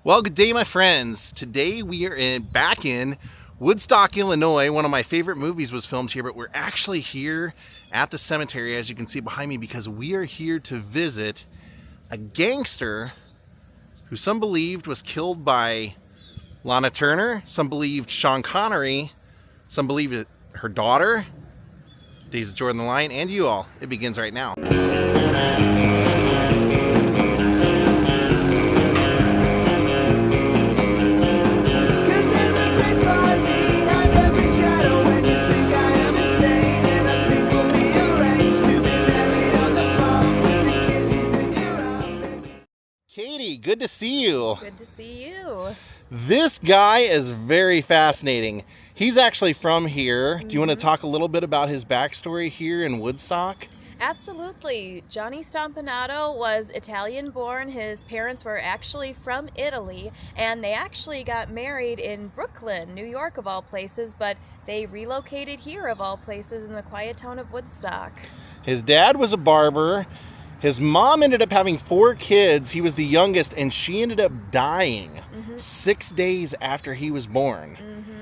Well, good day, my friends. Today we are back in Woodstock, Illinois. One of my favorite movies was filmed here, but we're actually here at the cemetery, as you can see behind me, because we are here to visit a gangster who some believed was killed by Lana Turner, some believed Sean Connery, some believed her daughter, Daze Jordan the Lion, and you all. It begins right now. Katie, good to see you. Good to see you. This guy is very fascinating. He's actually from here. Do you want to talk a little bit about his backstory here in Woodstock? Absolutely. Johnny Stompanato was Italian born. His parents were actually from Italy, and they actually got married in Brooklyn, New York of all places, but they relocated here of all places in the quiet town of Woodstock. His dad was a barber. His mom ended up having 4 kids. He was the youngest, and she ended up dying 6 days after he was born.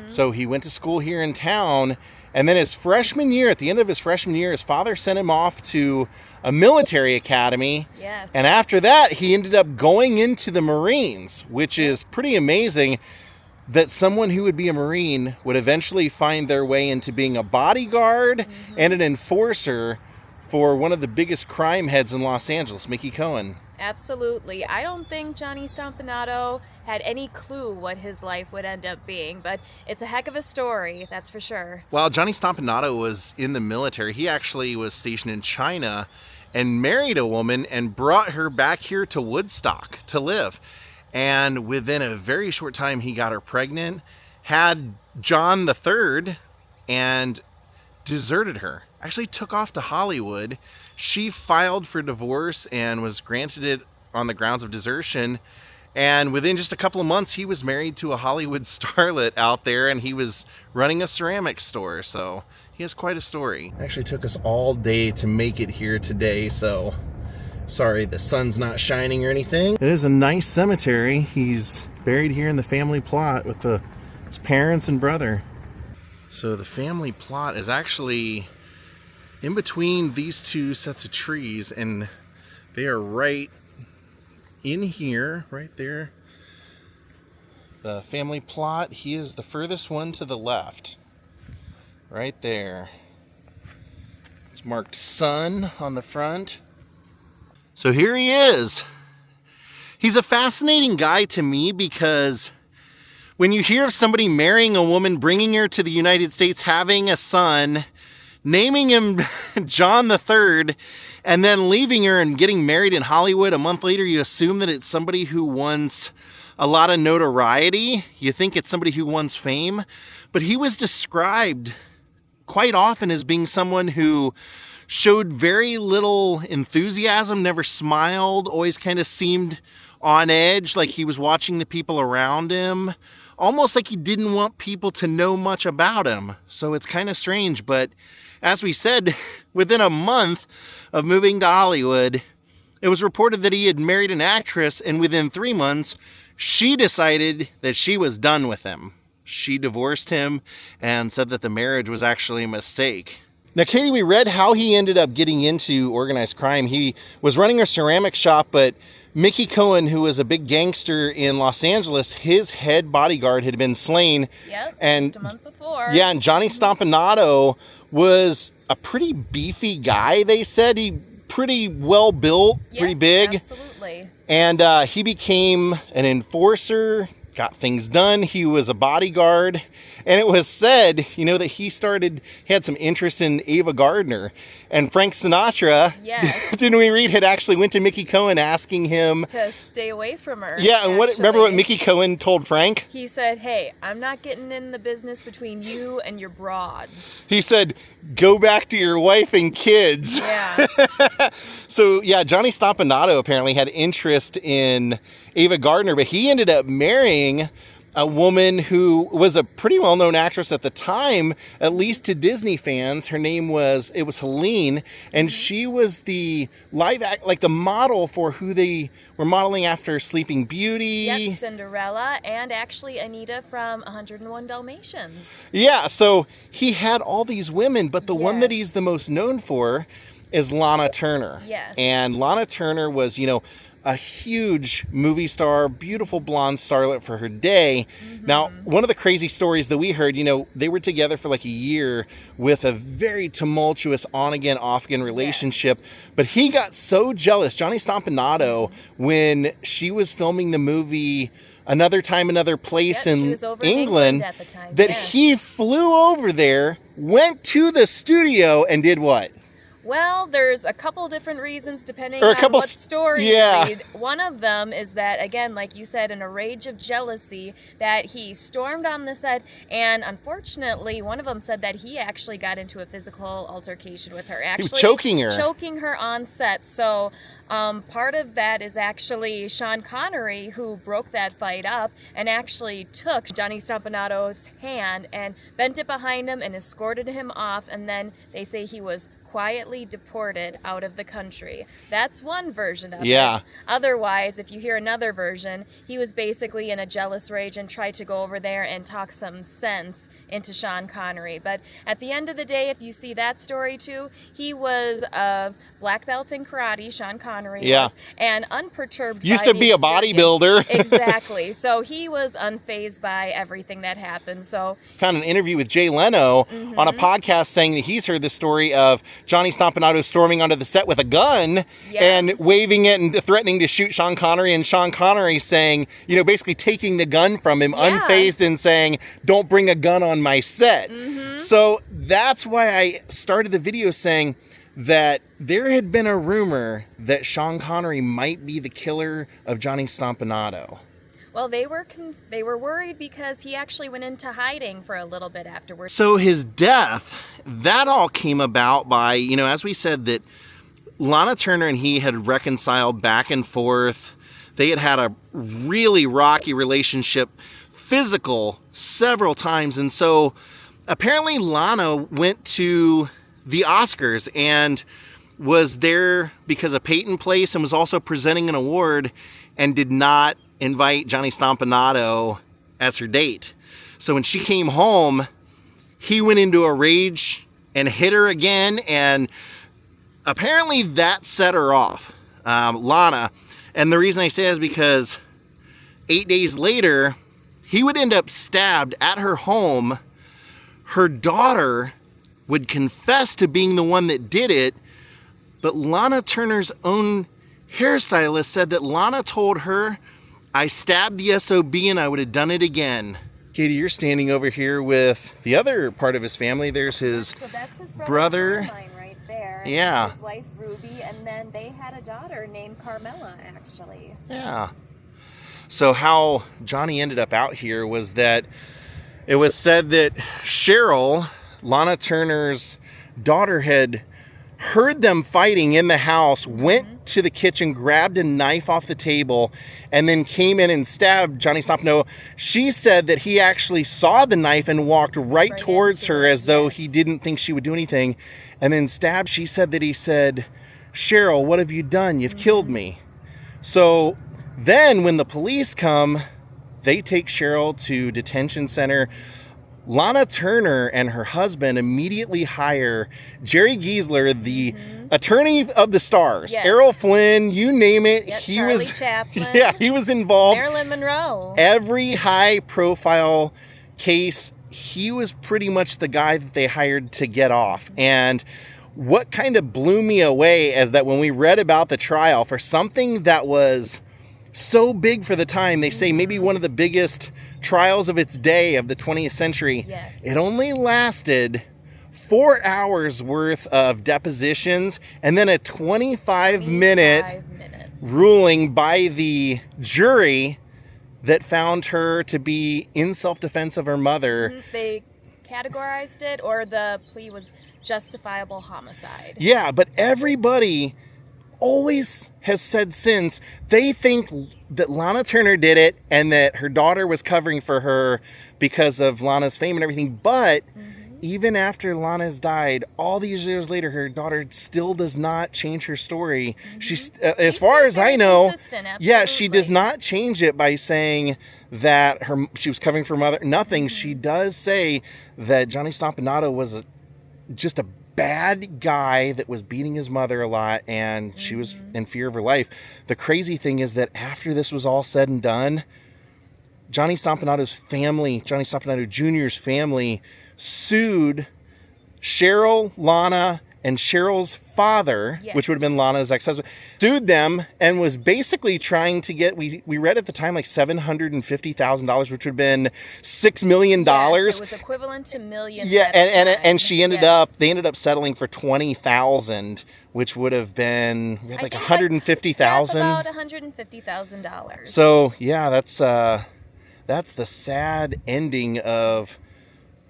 So he went to school here in town, and then his freshman year, at the end of his freshman year, his father sent him off to a military academy. Yes. And after that, he ended up going into the Marines, which is pretty amazing that someone who would be a Marine would eventually find their way into being a bodyguard and an enforcer for one of the biggest crime heads in Los Angeles, Mickey Cohen. Absolutely. I don't think Johnny Stompanato had any clue what his life would end up being, but it's a heck of a story, that's for sure. While Johnny Stompanato was in the military, he actually was stationed in China and married a woman and brought her back here to Woodstock to live. And within a very short time, he got her pregnant, had John the Third, and deserted her. Actually took off to Hollywood. She filed for divorce and was granted it on the grounds of desertion. And within just a couple of months, he was married to a Hollywood starlet out there, and he was running a ceramic store. So he has quite a story. It actually took us all day to make it here today, so sorry the sun's not shining or anything. It is a nice cemetery. He's buried here in the family plot with his parents and brother. So the family plot is actually in between these 2 sets of trees, and they are right in here, right there. The family plot, he is the furthest one to the left. Right there. It's marked Son on the front. So here he is. He's a fascinating guy to me because when you hear of somebody marrying a woman, bringing her to the United States, having a son, naming him John the Third, and then leaving her and getting married in Hollywood a month later, you assume that it's somebody who wants a lot of notoriety. You think it's somebody who wants fame. But he was described quite often as being someone who showed very little enthusiasm, never smiled, always kind of seemed on edge, like he was watching the people around him. Almost like he didn't want people to know much about him. So it's kind of strange, but as we said, within a month of moving to Hollywood, it was reported that he had married an actress, and within 3 months, she decided that she was done with him. She divorced him and said that the marriage was actually a mistake. Now, Katie, we read how he ended up getting into organized crime. He was running a ceramic shop, but Mickey Cohen, who was a big gangster in Los Angeles, his head bodyguard had been slain. Yep, and just a month before. Yeah, and Johnny Stompanato was a pretty beefy guy, they said. He pretty well built, pretty big. Absolutely. And he became an enforcer, got things done. He was a bodyguard. And it was said, that he had some interest in Ava Gardner. And Frank Sinatra, yes. Didn't we read, had actually went to Mickey Cohen asking him to stay away from her. Yeah, and remember what Mickey Cohen told Frank? He said, hey, I'm not getting in the business between you and your broads. He said, go back to your wife and kids. Yeah. So, yeah, Johnny Stompanato apparently had interest in Ava Gardner, but he ended up marrying a woman who was a pretty well-known actress at the time, at least to Disney fans. Her name was Helene, and she was the the model for who they were modeling after Sleeping Beauty. Yep, Cinderella, and actually Anita from 101 Dalmatians. Yeah, so he had all these women, but the one that he's the most known for is Lana Turner. Yes. And Lana Turner was, a huge movie star, beautiful blonde starlet for her day. Now, one of the crazy stories that we heard, they were together for like a year with a very tumultuous on-again, off-again relationship. But he got so jealous, Johnny Stompanato, when she was filming the movie Another Time, Another Place in England, at the time. that he flew over there, went to the studio, and did what? Well, there's a couple different reasons depending on what story you read. One of them is that, again, like you said, in a rage of jealousy, that he stormed on the set, and unfortunately, one of them said that he actually got into a physical altercation with her. Actually, he was choking her on set. So part of that is actually Sean Connery, who broke that fight up and actually took Johnny Stampanato's hand and bent it behind him and escorted him off, and then they say he was quietly deported out of the country. That's one version of it. Otherwise, if you hear another version, he was basically in a jealous rage and tried to go over there and talk some sense into Sean Connery. But at the end of the day, if you see that story too, he was a black belt in karate, Sean Connery was, and unperturbed used to be a bodybuilder. Exactly. So he was unfazed by everything that happened. So found an interview with Jay Leno on a podcast saying that he's heard the story of Johnny Stompanato storming onto the set with a gun and waving it and threatening to shoot Sean Connery, and Sean Connery saying, basically taking the gun from him unfazed and saying, "Don't bring a gun on my set." So that's why I started the video saying that there had been a rumor that Sean Connery might be the killer of Johnny Stompanato. Well, they were worried because he actually went into hiding for a little bit afterwards. So his death, that all came about by, as we said, that Lana Turner and he had reconciled back and forth. They had had a really rocky relationship, physical, several times. And so apparently Lana went to the Oscars and was there because of Peyton Place and was also presenting an award and did not invite Johnny Stompanato as her date. So when she came home, he went into a rage and hit her again, and apparently that set her off, Lana. And the reason I say that is because 8 days later, he would end up stabbed at her home. Her daughter would confess to being the one that did it, but Lana Turner's own hairstylist said that Lana told her, "I stabbed the SOB and I would have done it again." Katie, you're standing over here with the other part of his family. There's his that's his brother. Caroline right there. And yeah. His wife Ruby, and then they had a daughter named Carmela, actually. Yeah. So how Johnny ended up out here was that it was said that Cheryl, Lana Turner's daughter, had heard them fighting in the house, went to the kitchen, grabbed a knife off the table, and then came in and stabbed Johnny Stompanato. She said that he actually saw the knife and walked right towards her as though he didn't think she would do anything, and then stabbed. She said that he said, "Cheryl, what have you done? You've killed me." So then when the police come, they take Cheryl to detention center. Lana Turner and her husband immediately hire Jerry Giesler, the attorney of the stars. Errol Flynn, you name it. Yep, he Charlie was Chaplin. he was involved. Marilyn Monroe. Every high profile case, he was pretty much the guy that they hired to get off. And what kind of blew me away is that when we read about the trial, for something that was so big for the time, they say maybe one of the biggest trials of its day of the 20th century, it only lasted 4 hours worth of depositions and then a 25-minute ruling by the jury that found her to be in self-defense of her mother. They categorized it, or the plea was justifiable homicide. Yeah, but everybody always has said since, they think that Lana Turner did it and that her daughter was covering for her because of Lana's fame and everything. But even after Lana's died, all these years later, her daughter still does not change her story. She's as far as I know, yeah, she does not change it by saying that she was covering for mother. Nothing. She does say that Johnny Stompanato was just a bad guy that was beating his mother a lot, and she was in fear of her life. The crazy thing is that after this was all said and done, Johnny Stompanato's family, Johnny Stompanato Jr.'s family, sued Cheryl, Lana, and Cheryl's father, which would have been Lana's ex-husband, sued them and was basically trying to get, we read at the time, like $750,000, which would have been $6 million. Yes, it was equivalent to millions. Yeah, and she ended up, they ended up settling for $20,000, which would have been like $150,000. About $150,000. So yeah, that's the sad ending of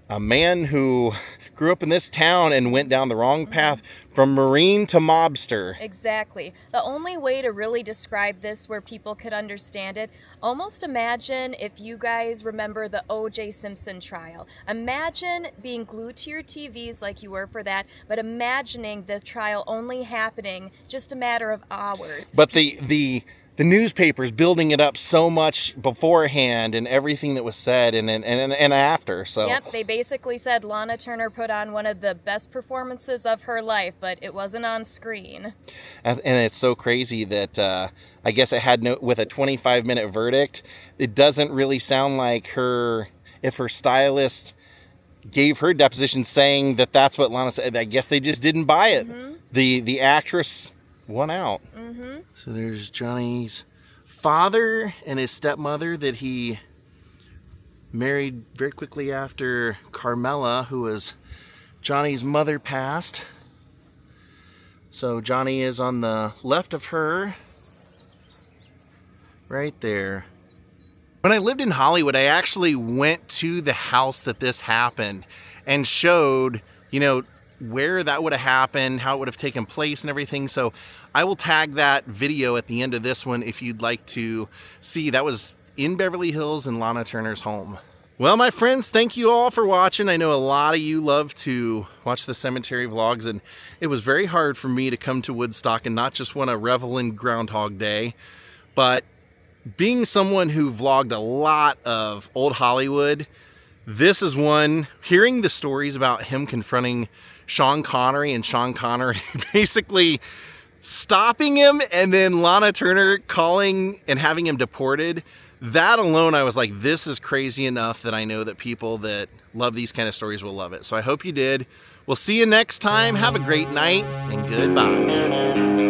a man who grew up in this town and went down the wrong path from Marine to mobster. Exactly. The only way to really describe this where people could understand it, almost imagine if you guys remember the O.J. Simpson trial. Imagine being glued to your TVs like you were for that, but imagining the trial only happening just a matter of hours. But the newspapers building it up so much beforehand and everything that was said and after. So yep, they basically said Lana Turner put on one of the best performances of her life, but it wasn't on screen. And it's so crazy that I guess it had with a 25-minute verdict, it doesn't really sound like if her stylist gave her deposition saying that that's what Lana said. I guess they just didn't buy it. The actress won out. So there's Johnny's father and his stepmother that he married very quickly after Carmela, who was Johnny's mother, passed. So Johnny is on the left of her, right there. When I lived in Hollywood, I actually went to the house that this happened and showed, where that would have happened, how it would have taken place and everything. So I will tag that video at the end of this one if you'd like to see. That was in Beverly Hills in Lana Turner's home. Well, my friends, thank you all for watching. I know a lot of you love to watch the cemetery vlogs, and it was very hard for me to come to Woodstock and not just want to revel in Groundhog Day, but being someone who vlogged a lot of old Hollywood, this is one, hearing the stories about him confronting Sean Connery and Sean Connery basically stopping him and then Lana Turner calling and having him deported. That alone, I was like, this is crazy enough that I know that people that love these kind of stories will love it. So I hope you did. We'll see you next time. Have a great night and goodbye.